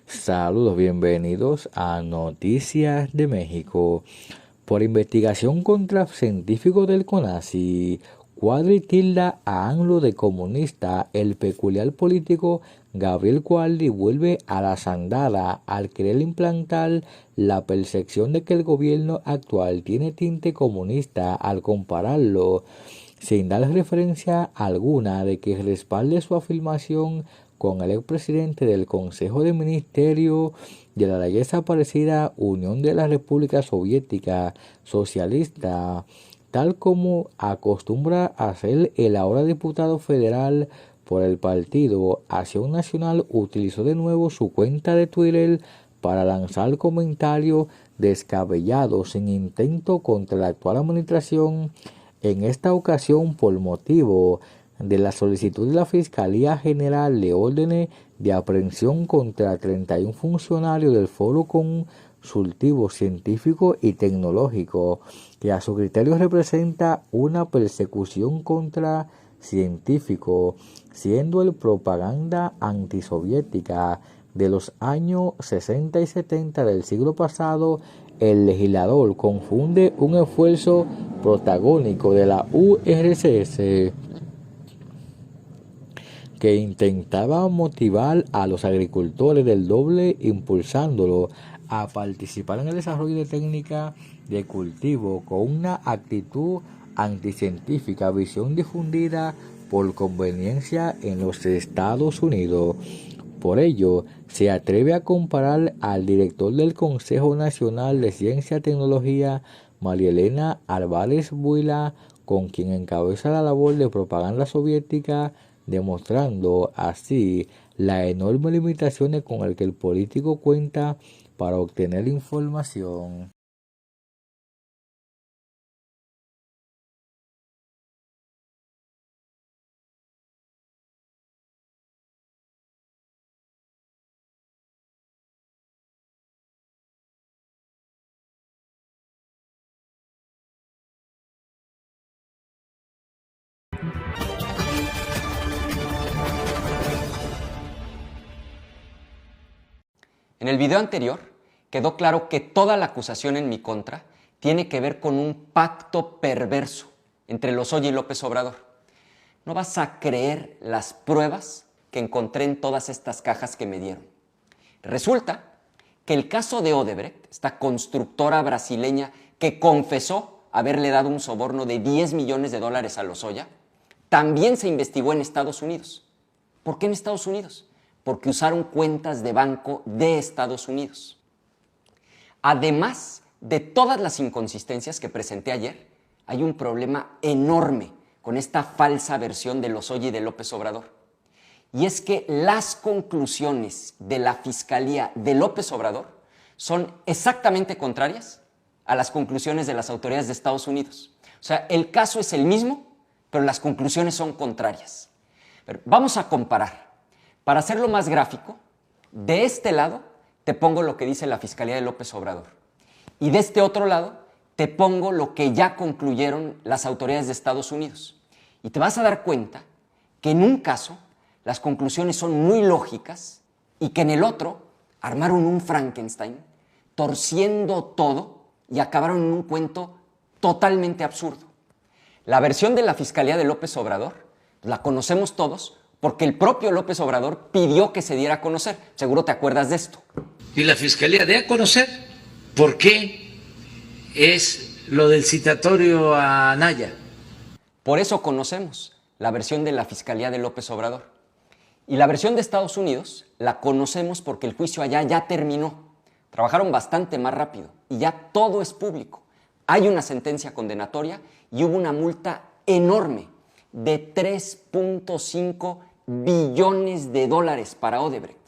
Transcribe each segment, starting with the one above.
Saludos, bienvenidos a Noticias de México. Por investigación contra científicos del CONACYT, Cuadri tilda a AMLO de comunista. El peculiar político Gabriel Cuadri vuelve a la sandada al querer implantar la percepción de que el gobierno actual tiene tinte comunista al compararlo, sin dar referencia alguna de que respalde su afirmación con el expresidente del Consejo de Ministerios de la desaparecida Unión de la República Soviética Socialista, tal como acostumbra hacer el ahora diputado federal por el partido Acción Nacional. Utilizó de nuevo su cuenta de Twitter para lanzar comentarios descabellados sin intento contra la actual administración, en esta ocasión por motivo de la solicitud de la Fiscalía General de órdenes de aprehensión contra 31 funcionarios del Foro Consultivo Científico y Tecnológico, que a su criterio representa una persecución contra científicos, siendo el propaganda antisoviética de los años 60 y 70 del siglo pasado. El legislador confunde un esfuerzo protagónico de la URSS que intentaba motivar a los agricultores del doble, impulsándolo a participar en el desarrollo de técnicas de cultivo con una actitud anticientífica, visión difundida por conveniencia en los Estados Unidos. Por ello, se atreve a comparar al director del Consejo Nacional de Ciencia y Tecnología, María Elena Álvarez Buila, con quien encabeza la labor de propaganda soviética, demostrando así las enormes limitaciones con las que el político cuenta para obtener información. En el video anterior quedó claro que toda la acusación en mi contra tiene que ver con un pacto perverso entre Lozoya y López Obrador. No vas a creer las pruebas que encontré en todas estas cajas que me dieron. Resulta que el caso de Odebrecht, esta constructora brasileña que confesó haberle dado un soborno de $10 millones a Lozoya, también se investigó en Estados Unidos. ¿Por qué en Estados Unidos? Porque usaron cuentas de banco de Estados Unidos. Además de todas las inconsistencias que presenté ayer, hay un problema enorme con esta falsa versión de Lozoya y de López Obrador. Y es que las conclusiones de la Fiscalía de López Obrador son exactamente contrarias a las conclusiones de las autoridades de Estados Unidos. O sea, el caso es el mismo, pero las conclusiones son contrarias. Pero vamos a comparar. Para hacerlo más gráfico, de este lado te pongo lo que dice la Fiscalía de López Obrador y de este otro lado te pongo lo que ya concluyeron las autoridades de Estados Unidos. Y te vas a dar cuenta que en un caso las conclusiones son muy lógicas y que en el otro armaron un Frankenstein, torciendo todo y acabaron en un cuento totalmente absurdo. La versión de la Fiscalía de López Obrador la conocemos todos porque el propio López Obrador pidió que se diera a conocer. Seguro te acuerdas de esto. Y la Fiscalía dé a conocer por qué es lo del citatorio a Anaya. Por eso conocemos la versión de la Fiscalía de López Obrador. Y la versión de Estados Unidos la conocemos porque el juicio allá ya terminó. Trabajaron bastante más rápido y ya todo es público. Hay una sentencia condenatoria y hubo una multa enorme de $3.5 billones para Odebrecht.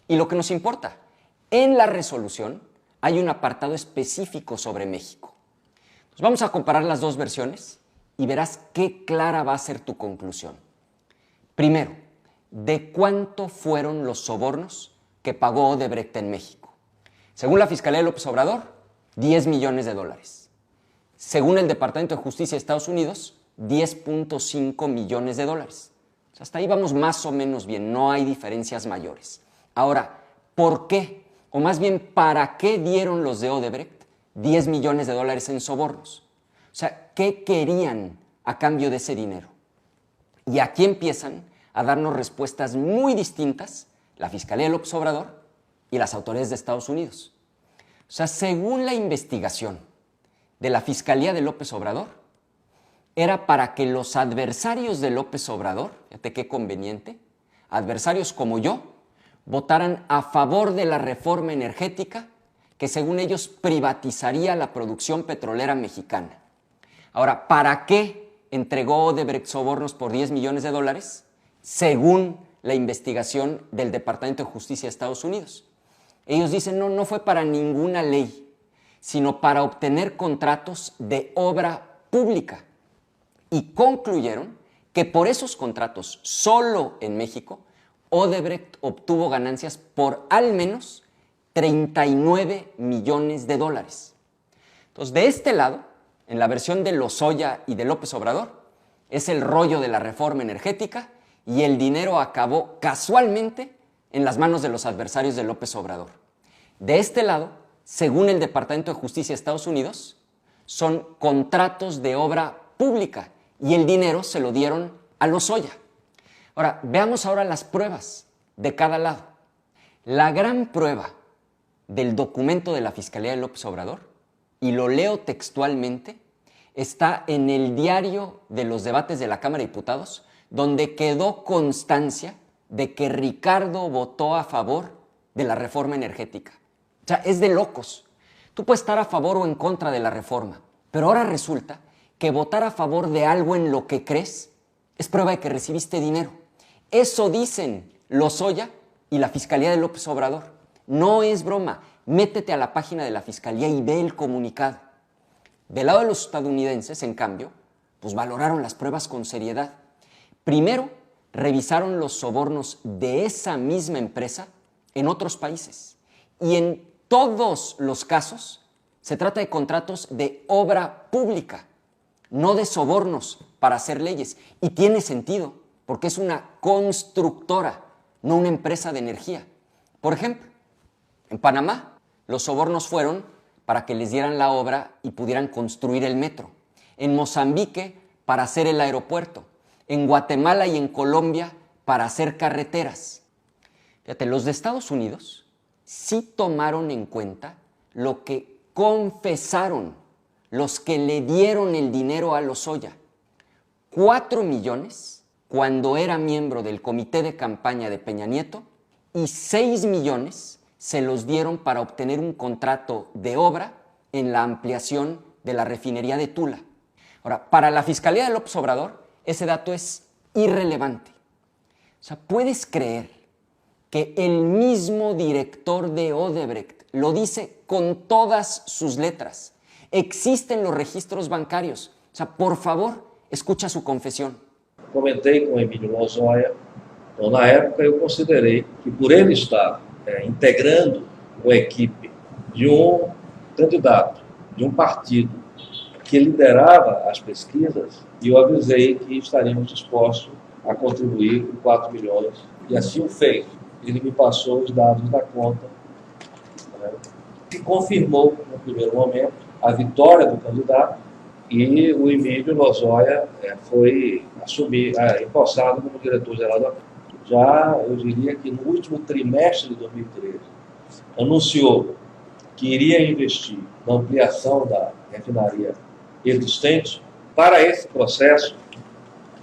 Y lo que nos importa, en la resolución hay un apartado específico sobre México. Nos vamos a comparar las dos versiones y verás qué clara va a ser tu conclusión. Primero, ¿de cuánto fueron los sobornos que pagó Odebrecht en México? Según la Fiscalía de López Obrador, $10 millones. Según el Departamento de Justicia de Estados Unidos, $10.5 millones. Hasta ahí vamos más o menos bien, no hay diferencias mayores. Ahora, por qué, o más bien para qué dieron los de Odebrecht 10 millones de dólares en sobornos. O sea, ¿qué querían a cambio de ese dinero? Y aquí empiezan a darnos respuestas muy distintas la Fiscalía de López Obrador y las autoridades de Estados Unidos. O sea, según la investigación de la Fiscalía de López Obrador, era para que los adversarios de López Obrador, fíjate qué conveniente, adversarios como yo, votaran a favor de la reforma energética que según ellos privatizaría la producción petrolera mexicana. Ahora, ¿para qué entregó Odebrecht sobornos por 10 millones de dólares? Según la investigación del Departamento de Justicia de Estados Unidos. Ellos dicen, no fue para ninguna ley, sino para obtener contratos de obra pública. Y concluyeron que por esos contratos, solo en México, Odebrecht obtuvo ganancias por al menos 39 millones de dólares. Entonces, de este lado, en la versión de Lozoya y de López Obrador, es el rollo de la reforma energética y el dinero acabó casualmente en las manos de los adversarios de López Obrador. De este lado, según el Departamento de Justicia de Estados Unidos, son contratos de obra pública y el dinero se lo dieron a Lozoya. Ahora, veamos ahora las pruebas de cada lado. La gran prueba del documento de la Fiscalía de López Obrador, y lo leo textualmente, está en el diario de los debates de la Cámara de Diputados, donde quedó constancia de que Ricardo votó a favor de la reforma energética. O sea, es de locos. Tú puedes estar a favor o en contra de la reforma, pero ahora resulta que votar a favor de algo en lo que crees es prueba de que recibiste dinero. Eso dicen Lozoya y la Fiscalía de López Obrador. No es broma. Métete a la página de la Fiscalía y ve el comunicado. Del lado de los estadounidenses, en cambio, pues valoraron las pruebas con seriedad. Primero, revisaron los sobornos de esa misma empresa en otros países. Y en todos los casos se trata de contratos de obra pública, no de sobornos para hacer leyes. Y tiene sentido, porque es una constructora, no una empresa de energía. Por ejemplo, en Panamá, los sobornos fueron para que les dieran la obra y pudieran construir el metro. En Mozambique, para hacer el aeropuerto. En Guatemala y en Colombia, para hacer carreteras. Fíjate, los de Estados Unidos sí tomaron en cuenta lo que confesaron los que le dieron el dinero a Lozoya. 4 millones cuando era miembro del comité de campaña de Peña Nieto y 6 millones se los dieron para obtener un contrato de obra en la ampliación de la refinería de Tula. Ahora, para la Fiscalía de López Obrador, ese dato es irrelevante. O sea, ¿puedes creer que el mismo director de Odebrecht lo dice con todas sus letras? Existen los registros bancarios. O sea, por favor, escucha su confesión. Comentei com o Emílio Lozoya, então na época eu considerei que por ele estar integrando uma equipe de um candidato, de um partido que liderava as pesquisas, e eu avisei que estaríamos dispostos a contribuir com 4 milhões, e assim o fez. Ele me passou os dados da conta, que confirmou, no primeiro momento, a vitória do candidato, e o Emílio Lozoya foi empossado como diretor-geral da Câmara. Já, eu diria que no último trimestre de 2013, anunciou que iria investir na ampliação da refinaria existente. Para esse processo,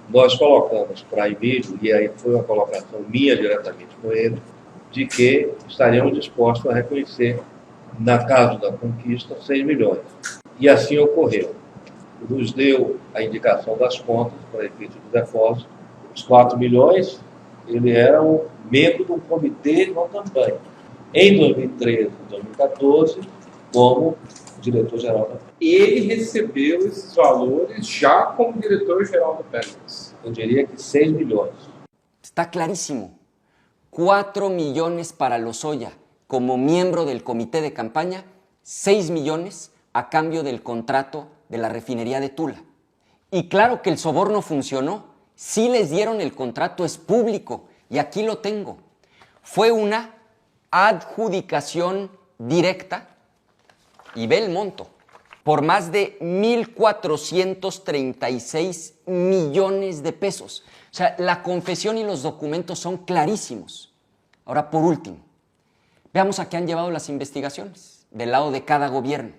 nós colocamos para Emílio, e aí foi uma colocação minha diretamente com ele, de que estaríamos dispostos a reconhecer, na caso da conquista, 6 milhões. E assim ocorreu. Nos deu a indicação das contas para efeito do depósito, os 4 milhões, ele era um membro do comitê de uma campanha. Em 2013 e 2014, como diretor-geral da Pemex. Ele recebeu esses valores já como diretor-geral da Pemex. Eu diria que 6 milhões. Está clarísimo. 4 millones para Lozoya como miembro del comité de campaña, 6 millones a cambio del contrato de la refinería de Tula. Y claro que el soborno funcionó. Sí les dieron el contrato, es público y aquí lo tengo. Fue una adjudicación directa, y ve el monto, por más de 1,436 millones de pesos. O sea, la confesión y los documentos son clarísimos. Ahora, por último, veamos a qué han llevado las investigaciones del lado de cada gobierno.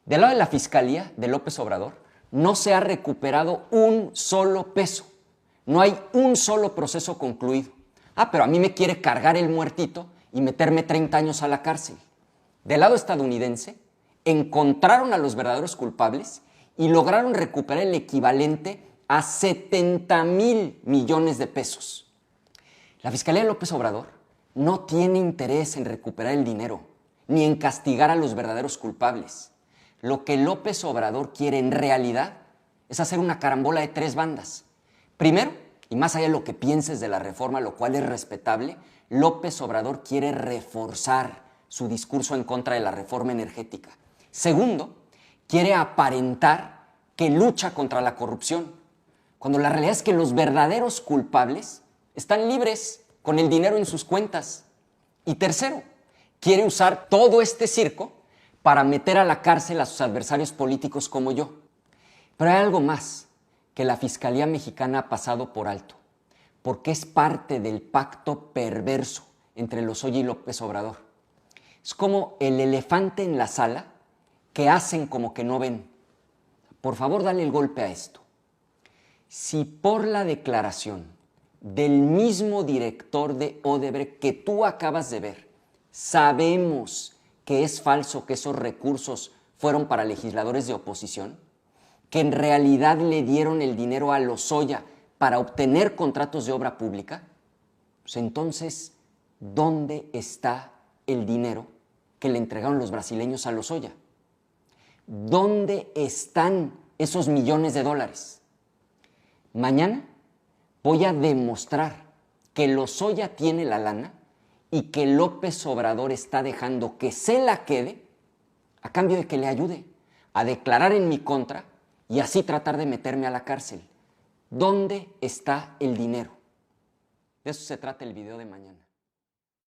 Del lado de la Fiscalía de López Obrador, no se ha recuperado un solo peso. No hay un solo proceso concluido. Pero a mí me quiere cargar el muertito y meterme 30 años a la cárcel. Del lado estadounidense, encontraron a los verdaderos culpables y lograron recuperar el equivalente a 70,000 millones de pesos. La Fiscalía de López Obrador no tiene interés en recuperar el dinero, ni en castigar a los verdaderos culpables. Lo que López Obrador quiere en realidad es hacer una carambola de 3 bandas. Primero, y más allá de lo que pienses de la reforma, lo cual es respetable, López Obrador quiere reforzar su discurso en contra de la reforma energética. Segundo, quiere aparentar que lucha contra la corrupción, cuando la realidad es que los verdaderos culpables están libres con el dinero en sus cuentas. Y tercero, quiere usar todo este circo para meter a la cárcel a sus adversarios políticos como yo. Pero hay algo más que la Fiscalía Mexicana ha pasado por alto, porque es parte del pacto perverso entre Lozoya y López Obrador. Es como el elefante en la sala que hacen como que no ven. Por favor, dale el golpe a esto. Si por la declaración del mismo director de Odebrecht que tú acabas de ver, sabemos que es falso que esos recursos fueron para legisladores de oposición, que en realidad le dieron el dinero a Lozoya para obtener contratos de obra pública, pues entonces, ¿dónde está el dinero que le entregaron los brasileños a Lozoya? ¿Dónde están esos millones de dólares? Mañana voy a demostrar que Lozoya tiene la lana y que López Obrador está dejando que se la quede a cambio de que le ayude a declarar en mi contra y así tratar de meterme a la cárcel. ¿Dónde está el dinero? De eso se trata el video de mañana.